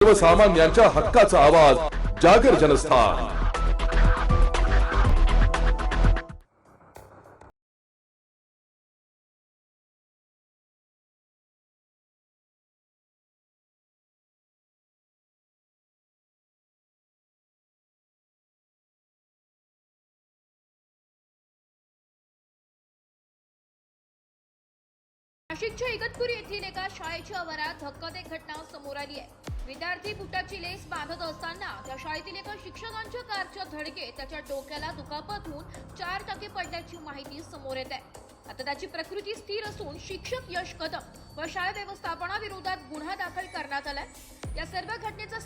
सर्वसामान्यांच्या हक्काचा आवाज जागर जनस्थान। नाशिकच्या इगतपुरी येथील एका शाळेच्या आवारात धक्कादायक घटना समोर आली आहे। विद्यार्थी बुटाची लेस बांधत असताना त्या शाळेतील एका शिक्षकांच्या कारच्या धडकेत त्याच्या डोक्याला दुखापत होऊन 4 टाके पडल्याची माहिती समोर येत आहे। आता त्याची प्रकृती स्थिर असून शिक्षक यश कदम व शाळा व्यवस्थापनाविरोधात गुन्हा दाखल करण्यात आलाय। या सर्व घटनेचा